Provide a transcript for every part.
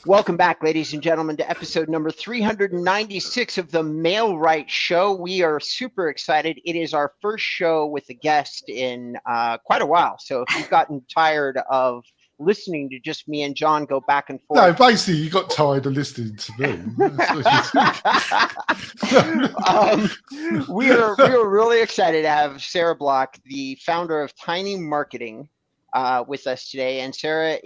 Welcome back, ladies and gentlemen, to episode number 396 of the Mail Right Show. We are super excited. It is our first show with a guest in quite a while. So if you've gotten tired of listening to just me and John go back and forth. No, basically, you got tired of listening to me. We are really excited to have Sarah Block, the founder of Tiny Marketing, with us today. And Sarah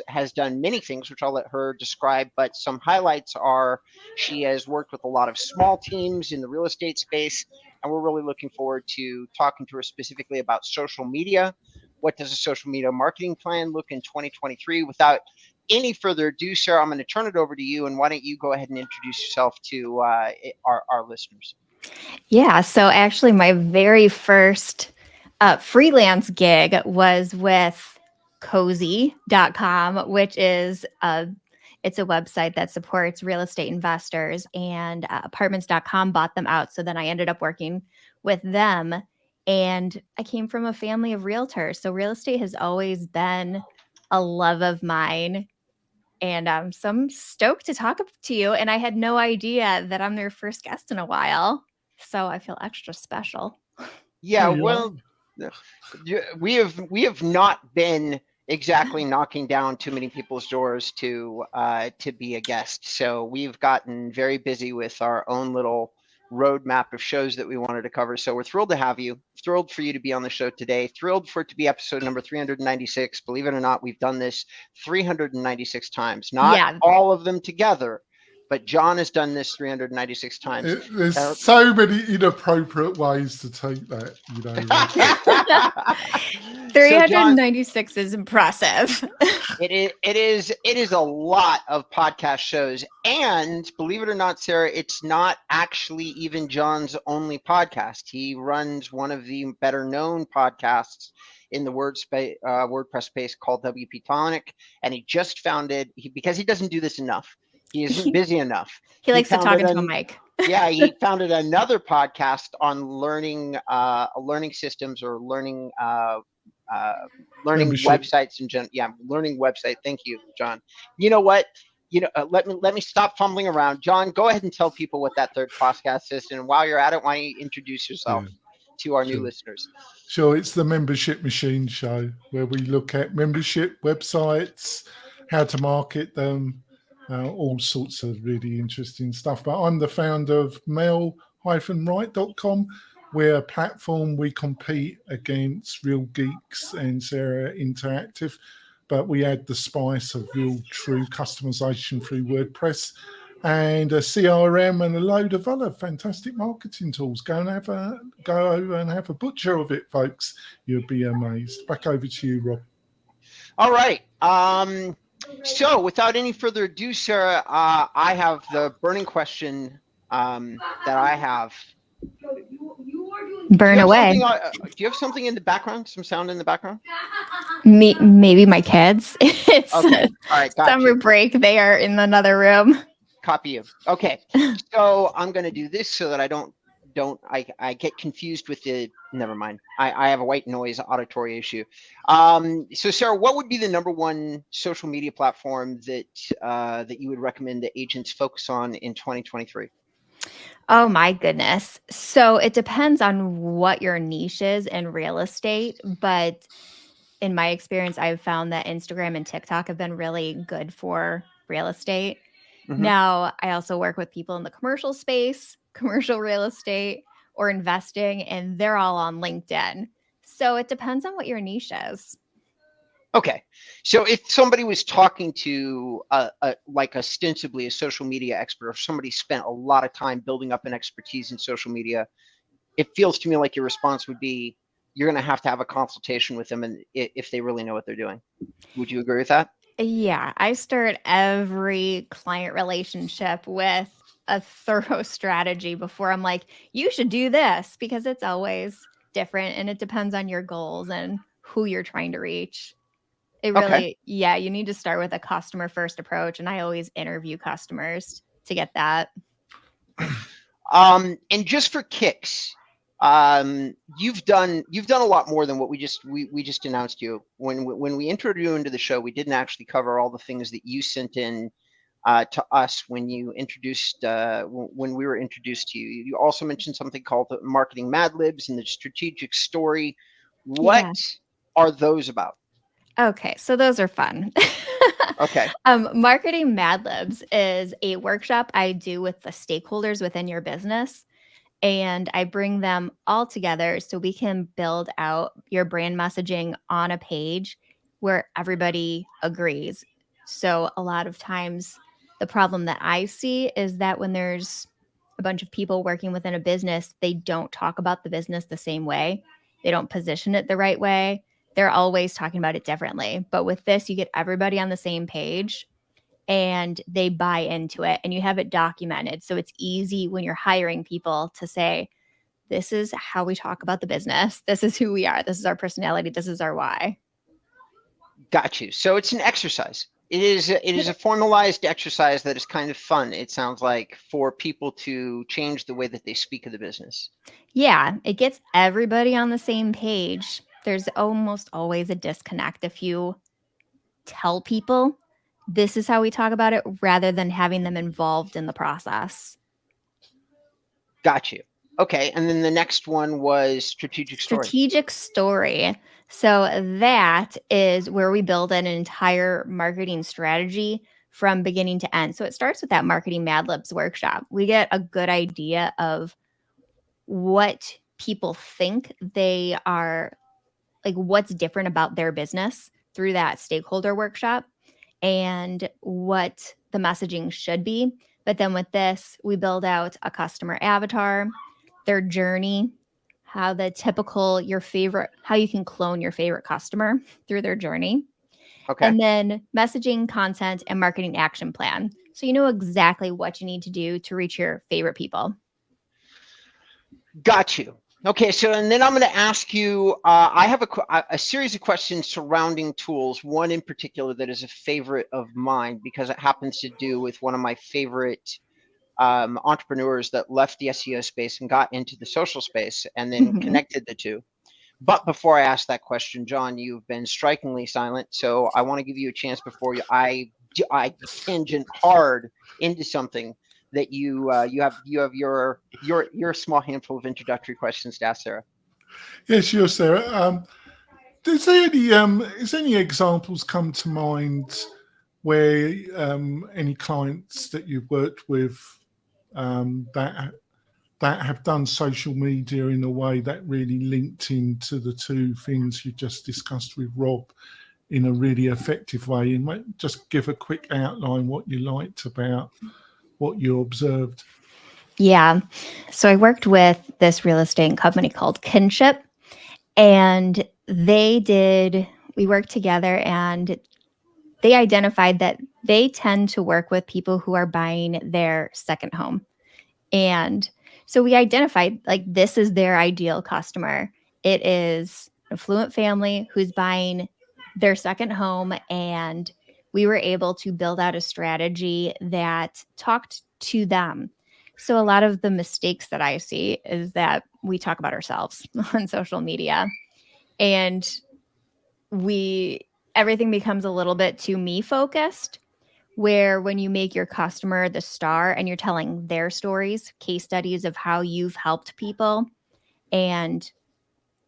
has done many things, which I'll let her describe, but some highlights are she has worked with a lot of small teams in the real estate space, and we're really looking forward to talking to her specifically about social media. What does a social media marketing plan look in 2023? Without any further ado, Sarah, I'm going to turn it over to you, and why don't you go ahead and introduce yourself to our listeners? Yeah, so actually my very first freelance gig was with cozy.com, which is it's a website that supports real estate investors, and apartments.com bought them out. So then I ended up working with them, and I came from a family of realtors. So real estate has always been a love of mine. And so I'm stoked to talk to you. And I had no idea that I'm their first guest in a while. So I feel extra special. Yeah, well, we have not been exactly knocking down too many people's doors to be a guest. So we've gotten very busy with our own little roadmap of shows that we wanted to cover. So we're thrilled to have you. Thrilled for you to be on the show today. Thrilled for it to be episode number 396. Believe it or not, we've done this 396 times. Not all of them together, but John has done this 396 times. There's so many inappropriate ways to take that, 396 is impressive. It is a lot of podcast shows. And believe it or not, Sarah, it's not actually even John's only podcast. He runs one of the better known podcasts in the WordPress space called WP Tonic. And he just founded, because he doesn't do this enough. He isn't busy enough. He likes to talk into a mic. Yeah, he founded another podcast on learning systems or learning websites in general. Yeah, learning website. Thank you, John. You know what? Let me stop fumbling around. John, go ahead and tell people what that third podcast is. And while you're at it, why don't you introduce yourself to our new listeners? Sure, it's the Membership Machine Show, where we look at membership websites, how to market them, all sorts of really interesting stuff. But I'm the founder of mail-right.com. We're a platform. We compete against Real Geeks and Sarah Interactive, but we add the spice of real true customization through WordPress and a CRM and a load of other fantastic marketing tools. Go over and have a butcher of it, folks. You'll be amazed. Back over to you, Rob. All right. So without any further ado, Sarah, I have the burning question that I have. Burn away. Do you have something in the background? Some sound in the background? Maybe my kids. It's okay. All right. Summer break. They are in another room. Copy you. Okay. So I'm going to do this so that I I get confused with the, never mind. I have a white noise auditory issue. So Sarah, what would be the number one social media platform that you would recommend that agents focus on in 2023? Oh my goodness. So it depends on what your niche is in real estate, but in my experience, I've found that Instagram and TikTok have been really good for real estate. Mm-hmm. Now, I also work with people in the commercial space, commercial real estate, or investing, and they're all on LinkedIn. So it depends on what your niche is. Okay. So if somebody was talking to like ostensibly a social media expert, or somebody spent a lot of time building up an expertise in social media, it feels to me like your response would be, you're going to have a consultation with them, and if they really know what they're doing. Would you agree with that? Yeah. I start every client relationship with a thorough strategy before I'm like, you should do this, because it's always different and it depends on your goals and who you're trying to reach. It really, you need to start with a customer first approach. And I always interview customers to get that. And just for kicks, you've done a lot more than what we just announced you. When we introduced you into the show, we didn't actually cover all the things that you sent in to us when you introduced when we were introduced to you. You also mentioned something called the Marketing Mad Libs and the Strategic Story. What Yeah. are those about? Okay, so those are fun. Okay. Marketing Mad Libs is a workshop I do with the stakeholders within your business. And I bring them all together so we can build out your brand messaging on a page where everybody agrees. So a lot of times the problem that I see is that when there's a bunch of people working within a business, they don't talk about the business the same way. They don't position it the right way. They're always talking about it differently. But with this, you get everybody on the same page and they buy into it and you have it documented. So it's easy when you're hiring people to say, this is how we talk about the business. This is who we are. This is our personality. This is our why. Got you. So it's an exercise. It is a formalized exercise that is kind of fun, it sounds like, for people to change the way that they speak of the business. Yeah, it gets everybody on the same page. There's almost always a disconnect if you tell people this is how we talk about it rather than having them involved in the process. Got you. Okay. And then the next one was Strategic Story. Strategic Story. So that is where we build an entire marketing strategy from beginning to end. So it starts with that Marketing Mad Libs workshop. We get a good idea of what people think they are, like what's different about their business through that stakeholder workshop and what the messaging should be. But then with this, we build out a customer avatar, their journey, how the typical how you can clone your favorite customer through their journey. Okay. And then messaging, content, and marketing action plan. So you know exactly what you need to do to reach your favorite people. Got you. Okay, so and then I'm going to ask you, I have a series of questions surrounding tools, one in particular that is a favorite of mine because it happens to do with one of my favorite entrepreneurs that left the SEO space and got into the social space and then connected the two. But before I ask that question, John, you've been strikingly silent, so I want to give you a chance before I tangent hard into something that you have your small handful of introductory questions to ask Sarah. Yeah, sure, Sarah. Is any examples come to mind where any clients that you've worked with that have done social media in a way that really linked into the two things you just discussed with Rob in a really effective way? And just give a quick outline what you liked about what you observed. Yeah. So I worked with this real estate company called Kinship, and we worked together and they identified that they tend to work with people who are buying their second home. And so we identified like this is their ideal customer. It is an affluent family who's buying their second home. And we were able to build out a strategy that talked to them. So a lot of the mistakes that I see is that we talk about ourselves on social media and everything becomes a little bit too me focused, where when you make your customer the star and you're telling their stories, case studies of how you've helped people and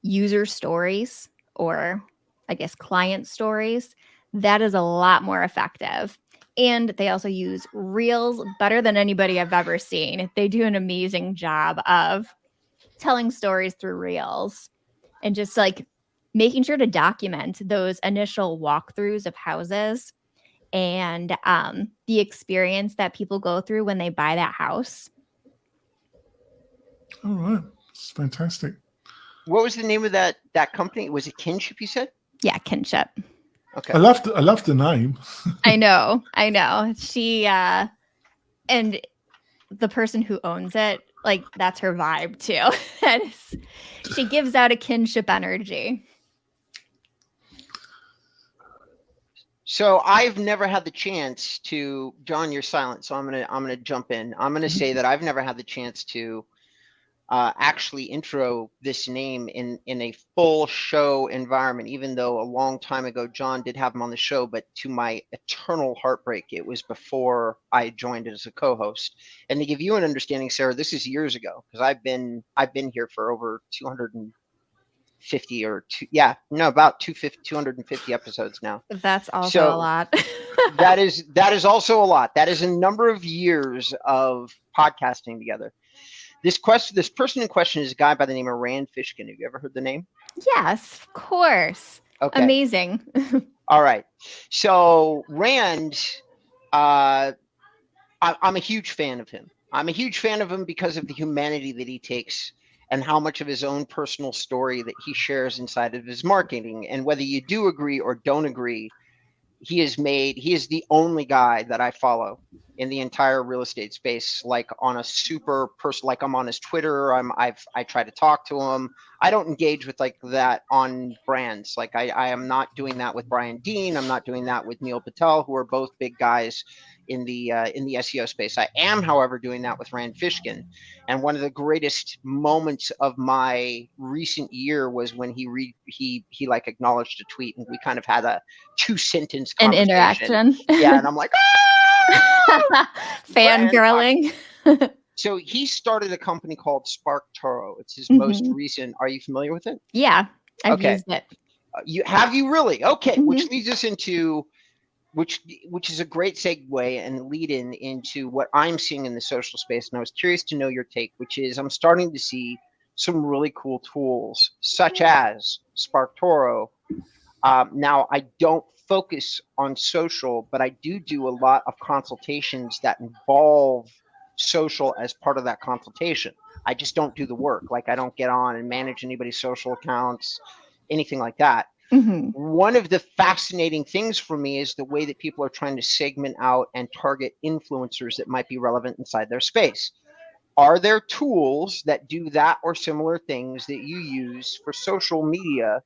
user stories, or I guess client stories, that is a lot more effective. And they also use reels better than anybody I've ever seen. They do an amazing job of telling stories through reels and just like making sure to document those initial walkthroughs of houses and the experience that people go through when they buy that house. All right. It's fantastic. What was the name of that company? Was it Kinship, you said? Yeah, Kinship. Okay. I love the name. I know. She and the person who owns it, like that's her vibe too. She gives out a kinship energy. So I've never had the chance to, John, you're silent, so I'm gonna jump in. I'm gonna say that I've never had the chance to actually intro this name in a full show environment, even though a long time ago John did have him on the show, but to my eternal heartbreak, it was before I joined as a co-host. And to give you an understanding, Sarah, this is years ago, because I've been here for over 250 or about 250 episodes now. That's also So a lot. that is also a lot. That is a number of years of podcasting together. This person in question is a guy by the name of Rand Fishkin. Have you ever heard the name? Yes, of course. Okay. Amazing. All right. So Rand, I'm a huge fan of him. I'm a huge fan of him because of the humanity that he takes and how much of his own personal story that he shares inside of his marketing. And whether you do agree or don't agree, he is the only guy that I follow in the entire real estate space, like on a super person, like I'm on his Twitter. I try to talk to him. I don't engage with like that on brands. Like I am not doing that with Brian Dean. I'm not doing that with Neil Patel, who are both big guys in the SEO space. I am, however, doing that with Rand Fishkin. And one of the greatest moments of my recent year was when he like acknowledged a tweet, and we kind of had a 2-sentence An conversation. interaction. Yeah, and I'm like, fangirling. So he started a company called Spark Toro. It's his most recent. Are you familiar with it? Yeah, I've Okay. used it. You really? Okay, which leads us into which is a great segue and lead in into what I'm seeing in the social space. And I was curious to know your take, which is I'm starting to see some really cool tools such as Spark Toro. Now, I don't focus on social, but I do a lot of consultations that involve social as part of that consultation. I just don't do the work. Like I don't get on and manage anybody's social accounts, anything like that. One of the fascinating things for me is the way that people are trying to segment out and target influencers that might be relevant inside their space. Are there tools that do that or similar things that you use for social media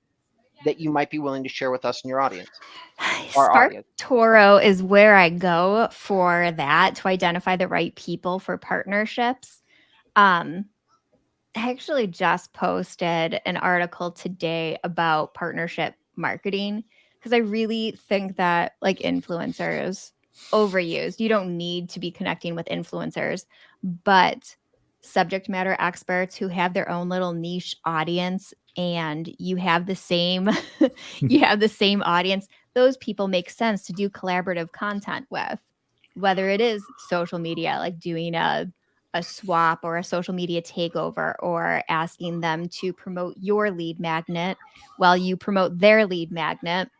that you might be willing to share with us and your audience? Spark Toro is where I go for that, to identify the right people for partnerships. I actually just posted an article today about partnership marketing, because I really think that like influencers overused. You don't need to be connecting with influencers, but subject matter experts who have their own little niche audience, and you have the same audience. Those people make sense to do collaborative content with, whether it is social media, like doing a swap or a social media takeover, or asking them to promote your lead magnet while you promote their lead magnet.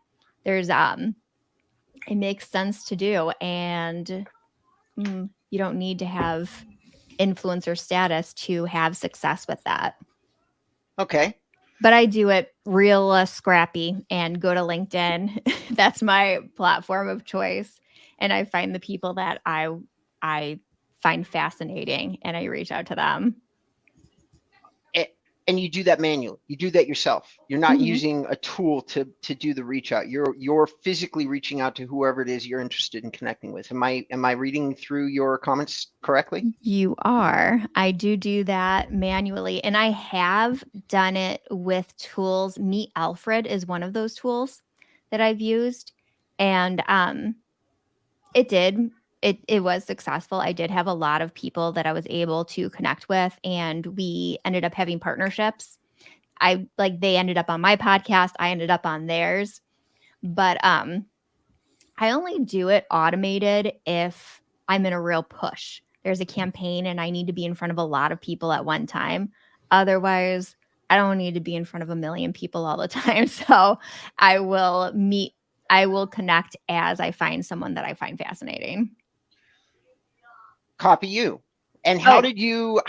There's it makes sense to do, and you don't need to have influencer status to have success with that. Okay. But I do it real scrappy and go to LinkedIn. That's my platform of choice. And I find the people that I find fascinating, and I reach out to them. And you do that manually. You do that yourself. You're not using a tool to do the reach out. You're physically reaching out to whoever it is you're interested in connecting with. Am I reading through your comments correctly? You are. I do that manually, and I have done it with tools. Meet Alfred is one of those tools that I've used, and it was successful. I did have a lot of people that I was able to connect with, and we ended up having partnerships. They ended up on my podcast. I ended up on theirs, but I only do it automated if I'm in a real push. There's a campaign and I need to be in front of a lot of people at one time. Otherwise, I don't need to be in front of a million people all the time. So I will connect as I find someone that I find fascinating. Copy you. And how did you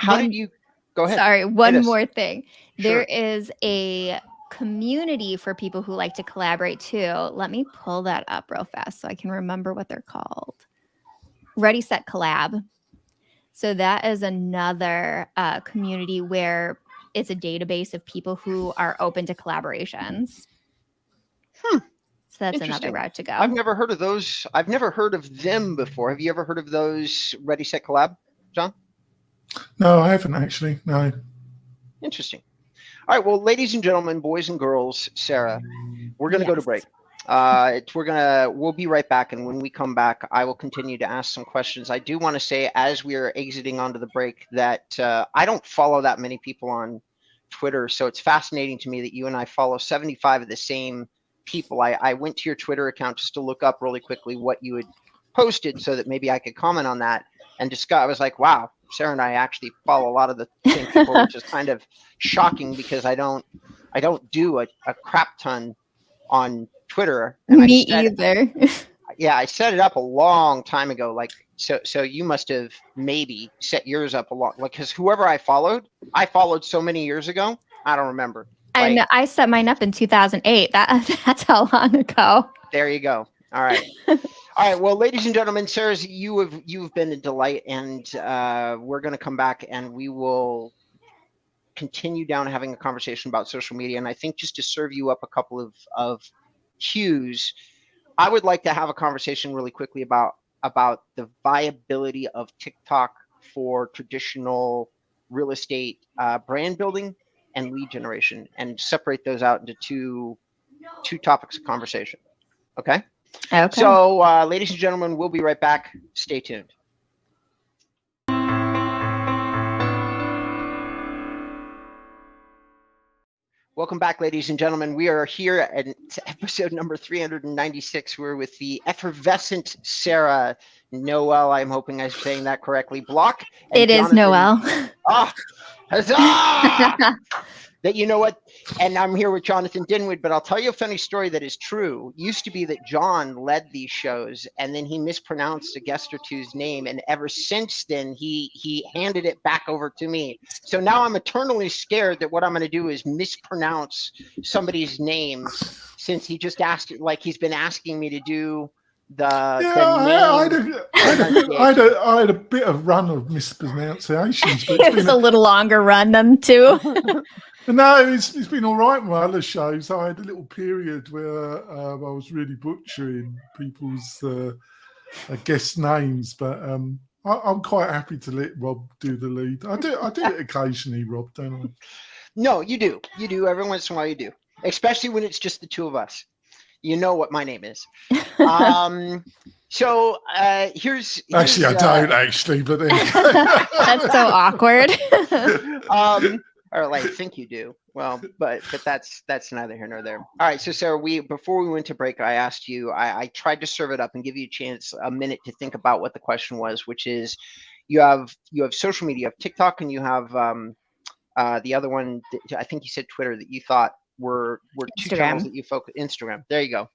go ahead? Sorry, one more thing. Sure. There is a community for people who like to collaborate too. Let me pull that up real fast so I can remember what they're called. Ready, Set, Collab. So that is another community where it's a database of people who are open to collaborations. So that's another route to go. I've never heard of those. I've never heard of them before. Have you ever heard of those Ready, Set, Collab, John? No, I haven't actually. No. Interesting. All right. Well, ladies and gentlemen, boys and girls, Sarah, we're going to go to Yes. break. We'll be right back. And when we come back, I will continue to ask some questions. I do want to say, as we are exiting onto the break, that I don't follow that many people on Twitter. So it's fascinating to me that you and I follow 75 of the same people. I went to your Twitter account just to look up really quickly what you had posted so that maybe I could comment on that and discuss. I was like, wow, Sarah and I actually follow a lot of the same people, which is kind of shocking because I don't do a crap ton on Twitter. And Me either. I set it up a long time ago. Like, so you must have maybe set yours up a lot, like, because whoever I followed so many years ago. I don't remember. I know, I set mine up in 2008. That's how long ago. There you go. All right. All right. Well, ladies and gentlemen, Sarah, you've been a delight, and we're going to come back and we will continue down having a conversation about social media. And I think just to serve you up a couple of cues, I would like to have a conversation really quickly about the viability of TikTok for traditional real estate brand building and lead generation, and separate those out into two topics of conversation. Okay. Okay. So, ladies and gentlemen, we'll be right back. Stay tuned. Welcome back, ladies and gentlemen. We are here at episode number 396. We're with the effervescent Sarah Noel. I'm hoping I'm saying that correctly. Block. It is Noel. Ah, huzzah! That, you know what? And I'm here with Jonathan Dinwood, but I'll tell you a funny story that is true. It used to be that John led these shows, and then he mispronounced a guest or two's name, and ever since then he handed it back over to me. So now I'm eternally scared that what I'm going to do is mispronounce somebody's name, since he just asked, like, he's been asking me to do I had a bit of run of mispronunciations, but It's a little longer run than two. No, it's been all right with my other shows. I had a little period where I was really butchering people's guest names, but I'm quite happy to let Rob do the lead. I do it occasionally, Rob, don't I? No, you do. You do. Every once in a while you do. Especially when it's just the two of us. You know what my name is. So here's actually, I don't actually, but then that's so awkward. Or like, I think you do. Well, but that's neither here nor there. All right. So Sarah, before we went to break, I asked you, I tried to serve it up and give you a minute to think about what the question was, which is, you have social media, you have TikTok, and you have the other one, I think you said Twitter, that you thought were two channels that you focus. Instagram. There you go.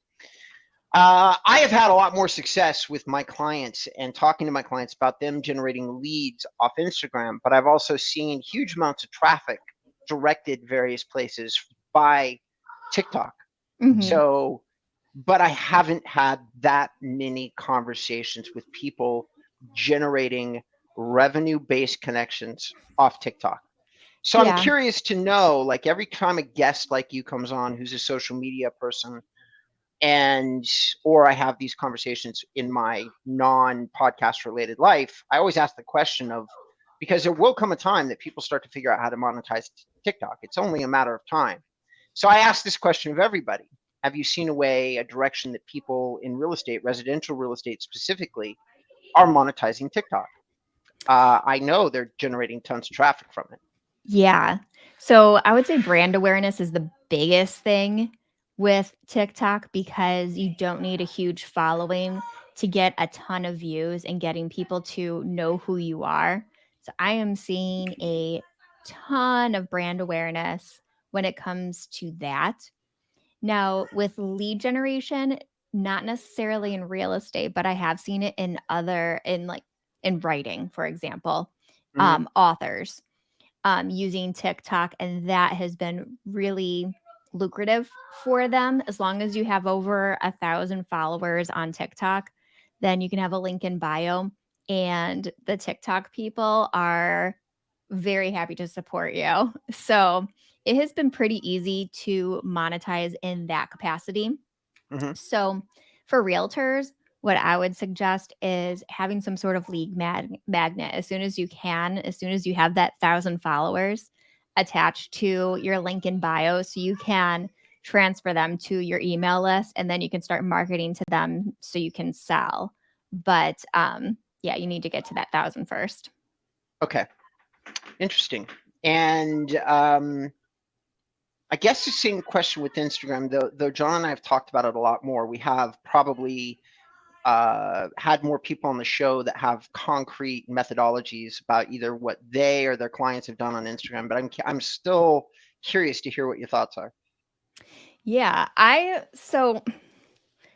I have had a lot more success with my clients and talking to my clients about them generating leads off Instagram, but I've also seen huge amounts of traffic directed various places by TikTok. Mm-hmm. So, but I haven't had that many conversations with people generating revenue-based connections off TikTok. So I'm curious to know, like, every time a guest like you comes on who's a social media person, or I have these conversations in my non-podcast related life, I always ask the question of, because there will come a time that people start to figure out how to monetize TikTok. It's only a matter of time. So I ask this question of everybody. Have you seen a direction that people in real estate, residential real estate specifically, are monetizing TikTok? I know they're generating tons of traffic from it. Yeah. So I would say brand awareness is the biggest thing with TikTok, because you don't need a huge following to get a ton of views and getting people to know who you are. So I am seeing a ton of brand awareness when it comes to that. Now, with lead generation, not necessarily in real estate, but I have seen it in writing, for example, authors using TikTok, and that has been really lucrative for them. As long as you have over 1,000 followers on TikTok, then you can have a link in bio, and the TikTok people are very happy to support you. So it has been pretty easy to monetize in that capacity. Mm-hmm. So for realtors, what I would suggest is having some sort of lead magnet as soon as you can, as soon as you have that 1,000 followers. attached to your link in bio, so you can transfer them to your email list, and then you can start marketing to them so you can sell. But yeah, you need to get to that 1,000 first. Okay. Interesting. And I guess the same question with Instagram, though John and I have talked about it a lot more. We have probably had more people on the show that have concrete methodologies about either what they or their clients have done on Instagram, but I'm still curious to hear what your thoughts are. Yeah, so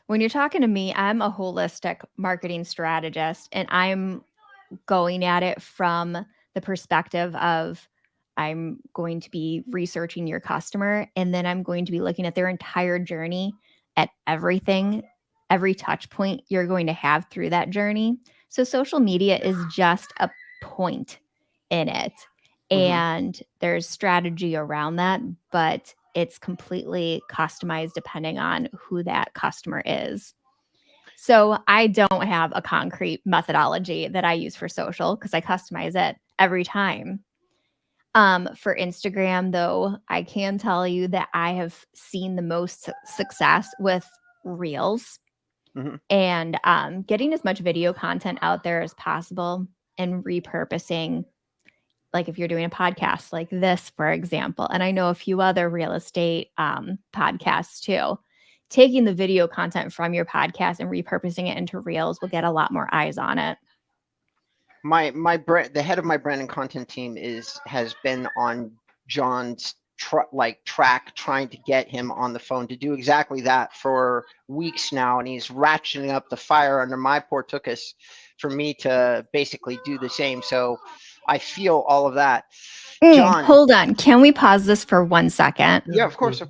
when you're talking to me, I'm a holistic marketing strategist, and I'm going at it from the perspective of I'm going to be researching your customer, and then I'm going to be looking at their entire journey, at everything, every touch point you're going to have through that journey. So social media is just a point in it. And there's strategy around that, but it's completely customized depending on who that customer is. So I don't have a concrete methodology that I use for social because I customize it every time. For Instagram, though, I can tell you that I have seen the most success with Reels and getting as much video content out there as possible and repurposing. Like if you're doing a podcast like this, for example, and I know a few other real estate podcasts too, taking the video content from your podcast and repurposing it into Reels will get a lot more eyes on it. The head of my brand and content team has been on John's track, trying to get him on the phone to do exactly that for weeks now, and he's ratcheting up the fire under my portucus for me to basically do the same. So I feel all of that. John, hold on. Can we pause this for 1 second? Yeah, of course.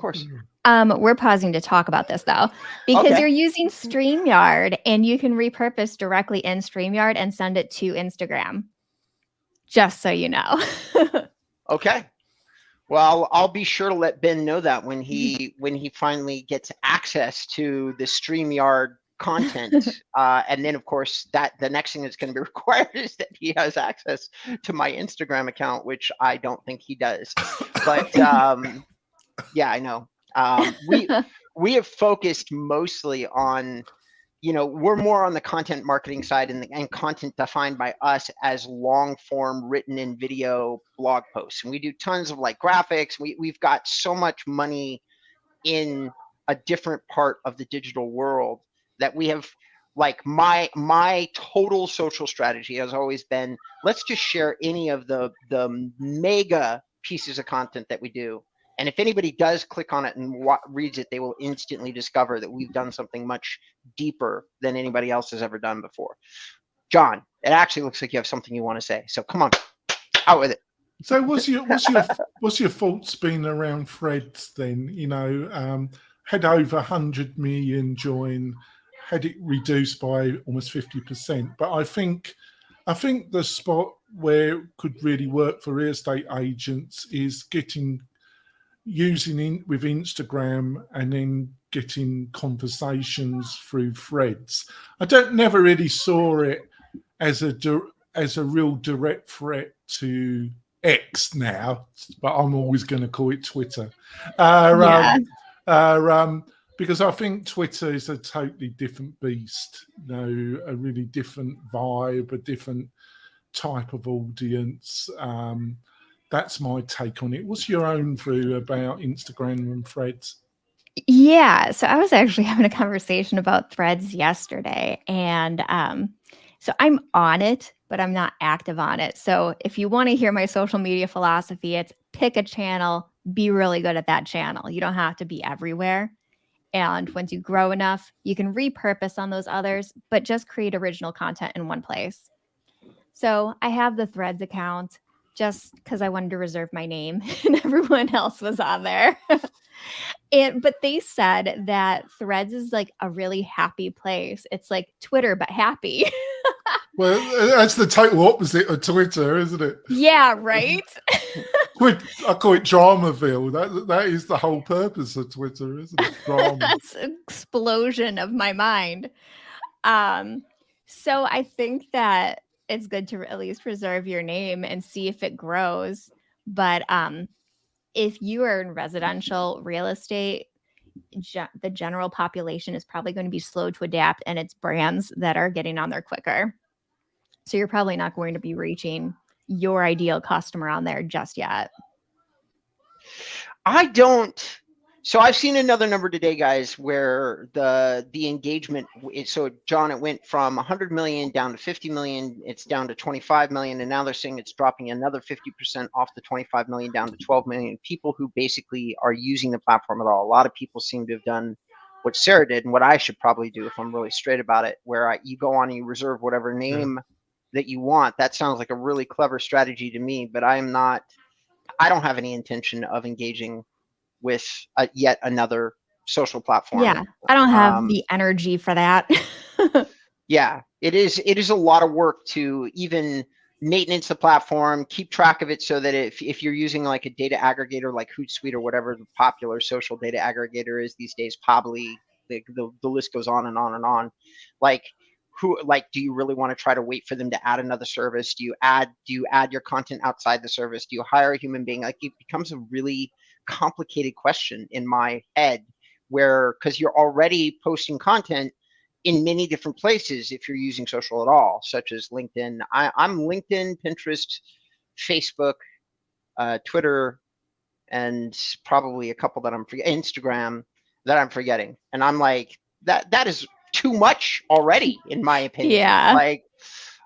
We're pausing to talk about this though, because you're using StreamYard and you can repurpose directly in StreamYard and send it to Instagram. Just so you know. Okay. Well, I'll be sure to let Ben know that when he finally gets access to the StreamYard content. And then of course the next thing that's going to be required is that he has access to my Instagram account, which I don't think he does. But yeah, I know. We have focused mostly on, we're more on the content marketing side and content defined by us as long form written in video blog posts. And we do tons of graphics. We've got so much money in a different part of the digital world that we have, my total social strategy has always been, let's just share any of the mega pieces of content that we do. And if anybody does click on it and reads it, they will instantly discover that we've done something much deeper than anybody else has ever done before. John, it actually looks like you have something you want to say. So come on, out with it. So what's your thoughts been around Threads then? Had over 100 million join, had it reduced by almost 50%. But I think the spot where it could really work for real estate agents is using with Instagram and then getting conversations through Threads. I never really saw it as a real direct threat to X now, but I'm always going to call it Twitter. Because I think Twitter is a totally different beast, a really different vibe, a different type of audience. That's my take on it. What's your own view about Instagram and Threads? Yeah, so I was actually having a conversation about Threads yesterday, and so I'm on it, but I'm not active on it. So if you want to hear my social media philosophy, it's pick a channel, be really good at that channel. You don't have to be everywhere. And once you grow enough, you can repurpose on those others, but just create original content in one place. So I have the Threads account just because I wanted to reserve my name and everyone else was on there. But they said that Threads is like a really happy place. It's like Twitter, but happy. Well, that's the total opposite of Twitter, isn't it? Yeah, right? I call it Dramaville. That is the whole purpose of Twitter, isn't it? Drama. That's an explosion of my mind. So I think that it's good to at least preserve your name and see if it grows. But if you are in residential real estate, the general population is probably going to be slow to adapt, and it's brands that are getting on there quicker. So you're probably not going to be reaching your ideal customer on there just yet. I don't. So I've seen another number today, guys, where the engagement. So John, it went from 100 million down to 50 million. It's down to 25 million, and now they're saying it's dropping another 50% off the 25 million down to 12 million people who basically are using the platform at all. A lot of people seem to have done what Sarah did and what I should probably do if I'm really straight about it, where you go on and you reserve whatever name that you want. That sounds like a really clever strategy to me, but I don't have any intention of engaging with yet another social platform. Yeah, I don't have the energy for that. Yeah, it is a lot of work to even maintenance the platform, keep track of it, so that if you're using like a data aggregator like Hootsuite or whatever the popular social data aggregator is these days, probably the list goes on and on and on. Do you really want to try to wait for them to add another service? Do you add your content outside the service? Do you hire a human being? Like, it becomes a really complicated question in my head, because you're already posting content in many different places if you're using social at all, such as LinkedIn. I'm LinkedIn, Pinterest, Facebook, Twitter, and probably a couple that I'm forgetting, Instagram, that I'm forgetting. And I'm like, that is too much already, in my opinion. Yeah.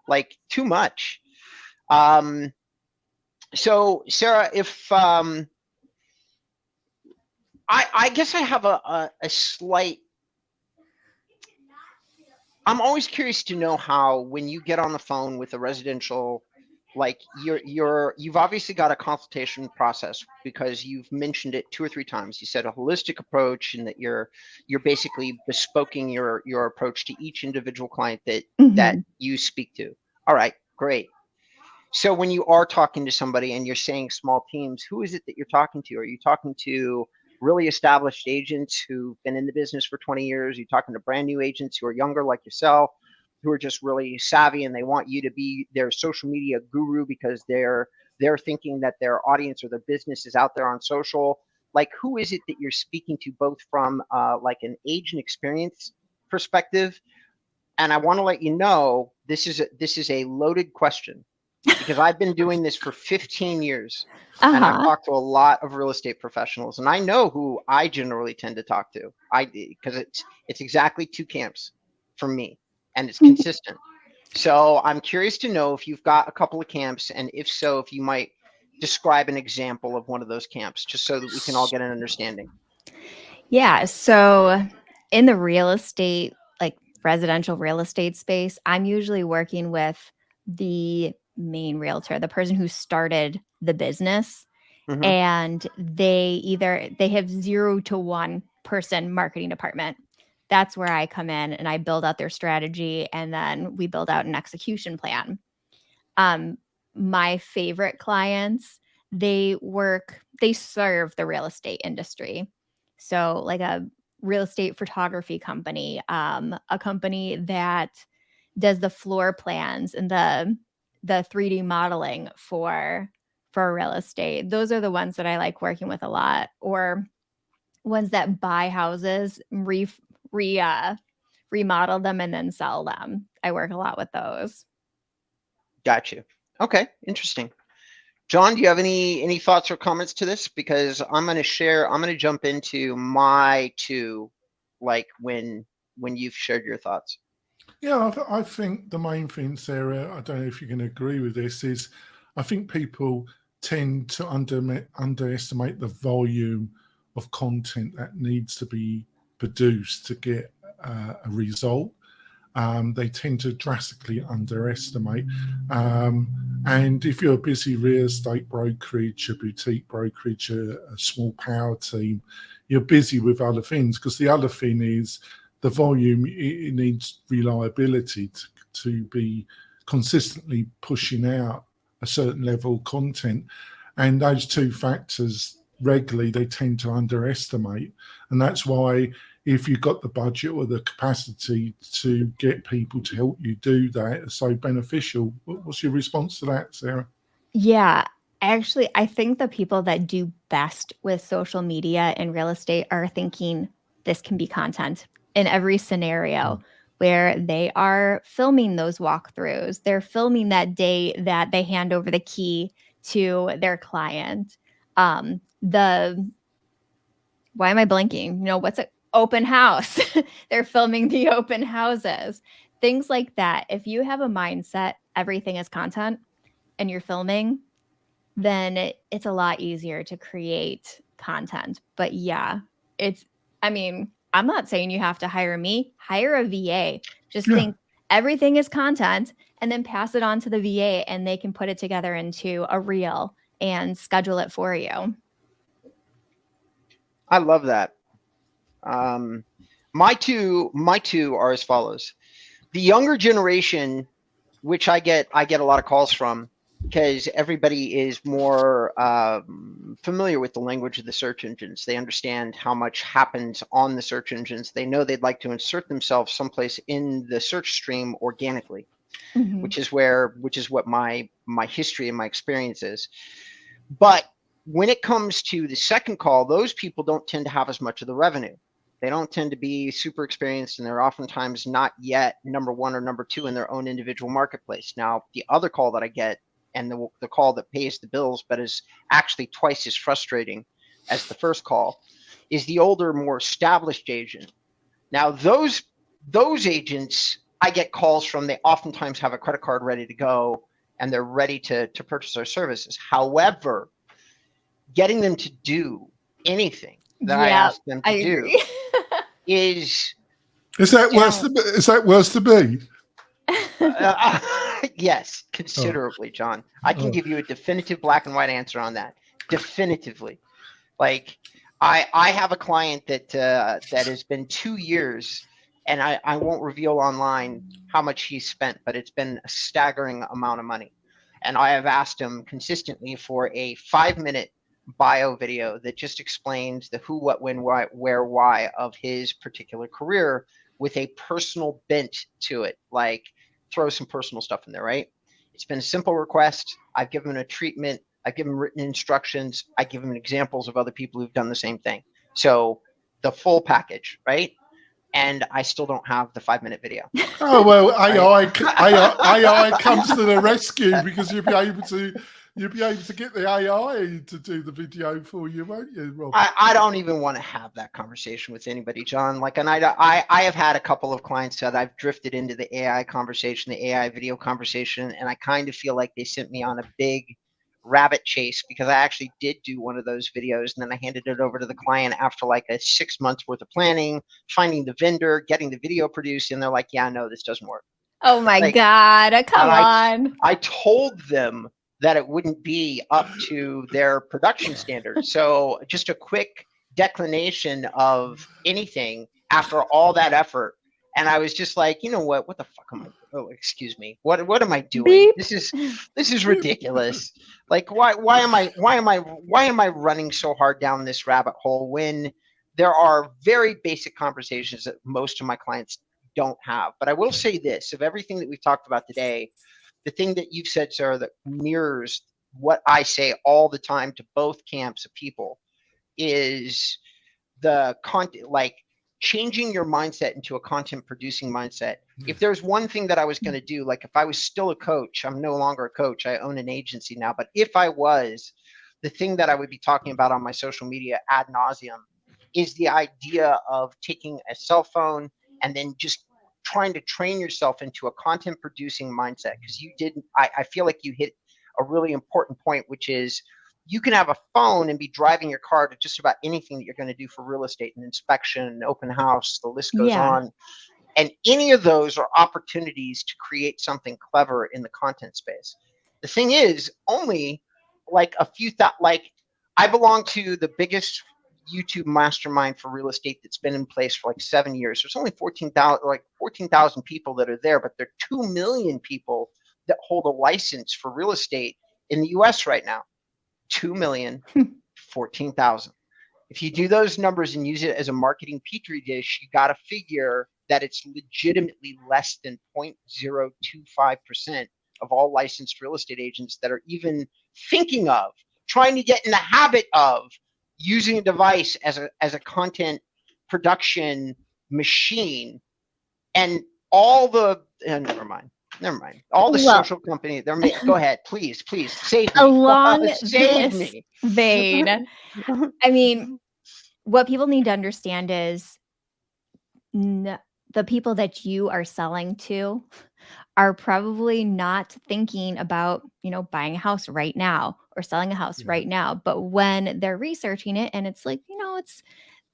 Like too much. So Sarah, if I guess I have a slight. I'm always curious to know how, when you get on the phone with a residential, like you've obviously got a consultation process, because you've mentioned it 2 or 3 times. You said a holistic approach, and that you're basically bespoking your approach to each individual client that you speak to. All right, great. So when you are talking to somebody and you're saying small teams, who is it that you're talking to? Are you talking to really established agents who've been in the business for 20 years? Are you talking to brand new agents who are younger like yourself, who are just really savvy and they want you to be their social media guru because they're thinking that their audience or their business is out there on social? Like, who is it that you're speaking to, both from like an age and experience perspective? And I want to let you know, this is a loaded question, because I've been doing this for 15 years. And I've talked to a lot of real estate professionals, and I know who I generally tend to talk to. Because it's exactly 2 camps for me, and it's consistent. So I'm curious to know if you've got a couple of camps, and if so, if you might describe an example of one of those camps, just so that we can all get an understanding. Yeah. So in the real estate, like residential real estate space, I'm usually working with the main realtor, the person who started the business. And they have 0 to 1 person marketing department. That's where I come in and I build out their strategy, and then we build out an execution plan. My favorite clients, they serve the real estate industry. So like a real estate photography company, a company that does the floor plans and the 3D modeling for real estate. Those are the ones that I like working with a lot, or ones that buy houses, remodel them, and then sell them. I work a lot with those. Got you. Okay, interesting. John, do you have any thoughts or comments to this? Because I'm going to jump into my 2, like when you've shared your thoughts. Yeah, I think the main thing, Sarah, I don't know if you can agree with this, is I think people tend to underestimate the volume of content that needs to be produced to get a result. They tend to drastically underestimate. And if you're a busy real estate brokerage, a boutique brokerage, a small power team, you're busy with other things, because the other thing is the volume. It needs reliability to be consistently pushing out a certain level of content. And those 2 factors regularly, they tend to underestimate. And that's why, if you've got the budget or the capacity to get people to help you do that, it's so beneficial. What's your response to that, Sarah? Yeah, Actually, I think the people that do best with social media and real estate are thinking this can be content in every scenario where they are filming those walkthroughs. They're filming that day that they hand over the key to their client. Why am I blanking? What's an open house? They're filming the open houses, things like that. If you have a mindset, everything is content, and you're filming, then it's a lot easier to create content. But yeah, I'm not saying you have to hire me, hire a VA. Just think everything is content and then pass it on to the VA and they can put it together into a reel and schedule it for you. I love that. My two are as follows. The younger generation, which I get a lot of calls from, because everybody is more familiar with the language of the search engines. They understand how much happens on the search engines. They know they'd like to insert themselves someplace in the search stream organically, which is what my history and my experience is. But when it comes to the second call, those people don't tend to have as much of the revenue. They don't tend to be super experienced, and they're oftentimes not yet number one or number two in their own individual marketplace. Now, the other call that I get, and the call that pays the bills, but is actually twice as frustrating as the first call, is the older, more established agent. Now, those agents, I get calls from, they oftentimes have a credit card ready to go, and they're ready to purchase our services. However, getting them to do anything that I ask them to do is that worse to be? Yes, considerably, John. I can give you a definitive black and white answer on that. Definitively. Like, I have a client that has been 2 years, and I won't reveal online how much he's spent, but it's been a staggering amount of money. And I have asked him consistently for a 5-minute bio video that just explains the who, what, when, why, where, why of his particular career with a personal bent to it. Like, throw some personal stuff in there, right? It's been a simple request. I've given him a treatment. I've given him written instructions. I give him examples of other people who've done the same thing. So the full package, right? And I still don't have the 5-minute video. Oh, well, AI comes to the rescue, because you'll be able to get the AI to do the video for you, won't you, Rob? I don't even want to have that conversation with anybody, John. Like, and I have had a couple of clients that I've drifted into the AI conversation, the AI video conversation, and I kind of feel like they sent me on a big rabbit chase, because I actually did do one of those videos, and then I handed it over to the client after like a 6 months worth of planning, finding the vendor, getting the video produced, and they're like, yeah, no, this doesn't work. Oh my God, come on. I told them that it wouldn't be up to their production standards. So just a quick declination of anything after all that effort. And I was just like, you know what the fuck am I, oh, excuse me. What am I doing? Beep. This is ridiculous. Like, why am I running so hard down this rabbit hole when there are very basic conversations that most of my clients don't have? But I will say this, of everything that we've talked about today, the thing that you've said, Sarah, that mirrors what I say all the time to both camps of people is the content, like changing your mindset into a content producing mindset. If there's one thing that I was going to do, like if I was still a coach, I'm no longer a coach, I own an agency now, but if I was, the thing that I would be talking about on my social media ad nauseum is the idea of taking a cell phone and then just trying to train yourself into a content producing mindset. Because I feel like you hit a really important point, which is you can have a phone and be driving your car to just about anything that you're going to do for real estate, and inspection, and open house, the list goes on. And any of those are opportunities to create something clever in the content space. The thing is, only like a few like I belong to the biggest YouTube mastermind for real estate that's been in place for like 7 years. There's only 14,000 people that are there, but there are 2 million people that hold a license for real estate in the US right now. 2 million, 14,000. If you do those numbers and use it as a marketing petri dish, you got to figure that it's legitimately less than 0.025% of all licensed real estate agents that are even thinking of trying to get in the habit of using a device as a content production machine. And all the never mind. All the social companies, go ahead, please save me. Along Save this me. vein, I mean, what people need to understand is the people that you are selling to are probably not thinking about, buying a house right now or selling a house right now. But when they're researching it and it's like, it's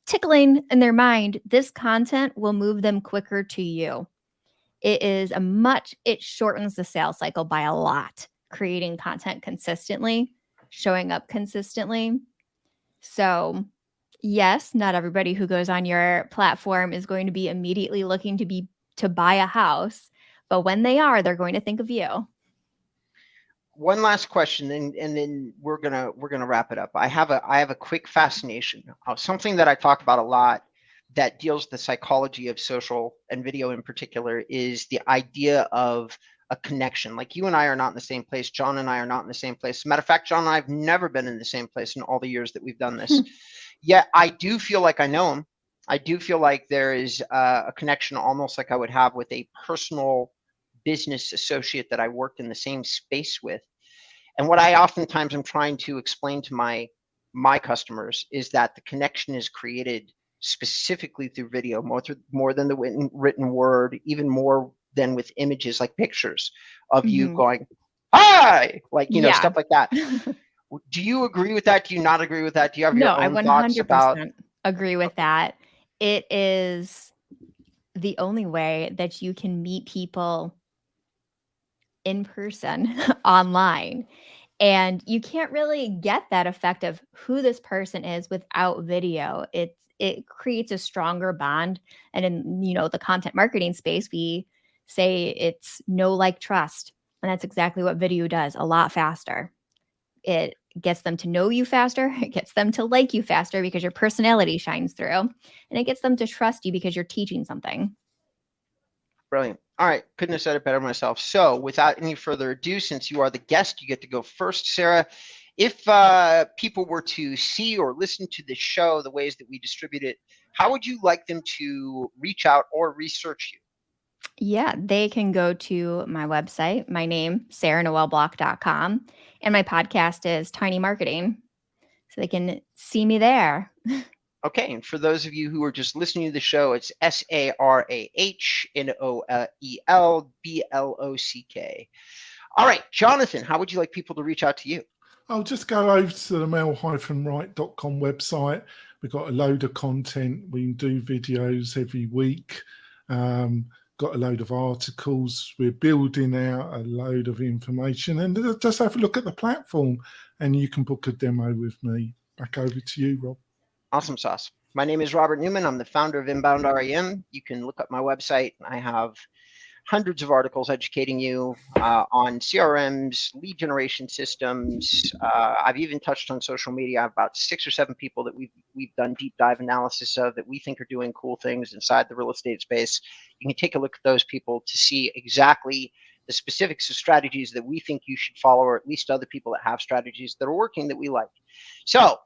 tickling in their mind, this content will move them quicker to you. It shortens the sales cycle by a lot, creating content consistently, showing up consistently. So yes, not everybody who goes on your platform is going to be immediately looking to buy a house, but when they are, they're going to think of you. One last question, and then we're gonna wrap it up. I have a quick fascination, something that I talk about a lot that deals with the psychology of social and video in particular is the idea of a connection. Like you and I are not in the same place. John and I are not in the same place. As a matter of fact, John and I have never been in the same place in all the years that we've done this. Yet I do feel like I know him. I do feel like there is a connection, almost like I would have with a personal business associate that I worked in the same space with. And what I oftentimes am trying to explain to my customers is that the connection is created specifically through video, more than the written word, even more than with images like pictures of you going, hi, like, stuff like that. Do you agree with that? Do you not agree with that? Do you have your own thoughts about? No, I 100% agree with that. It is the only way that you can meet people in person online. And you can't really get that effect of who this person is without video. It creates a stronger bond. And in, the content marketing space, we say it's know, like, trust. And that's exactly what video does, a lot faster. It gets them to know you faster. It gets them to like you faster because your personality shines through. And it gets them to trust you because you're teaching something. Brilliant. All right. Couldn't have said it better myself. So without any further ado, since you are the guest, you get to go first, Sarah. If people were to see or listen to the show, the ways that we distribute it, how would you like them to reach out or research you? Yeah, they can go to my website, my name, sarahnoelblock.com, and my podcast is Tiny Marketing. So they can see me there. Okay, and for those of you who are just listening to the show, it's SarahNoelBlock. All right, Jonathan, how would you like people to reach out to you? I'll just go over to the mel-wright.com website. We've got a load of content. We do videos every week. Got a load of articles. We're building out a load of information. And just have a look at the platform and you can book a demo with me. Back over to you, Rob. Awesome sauce. My name is Robert Newman. I'm the founder of Inbound REM. You can look up my website. I have hundreds of articles educating you on CRMs, lead generation systems. I've even touched on social media. I have about 6 or 7 people that we've done deep dive analysis of that we think are doing cool things inside the real estate space. You can take a look at those people to see exactly the specifics of strategies that we think you should follow, or at least other people that have strategies that are working that we like. So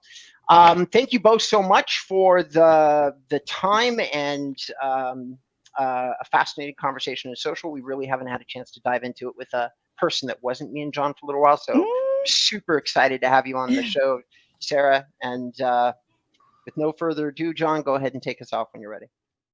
thank you both so much for the time and a fascinating conversation in social. We really haven't had a chance to dive into it with a person that wasn't me and John for a little while. So super excited to have you on the show, Sarah. And with no further ado, John, go ahead and take us off when you're ready.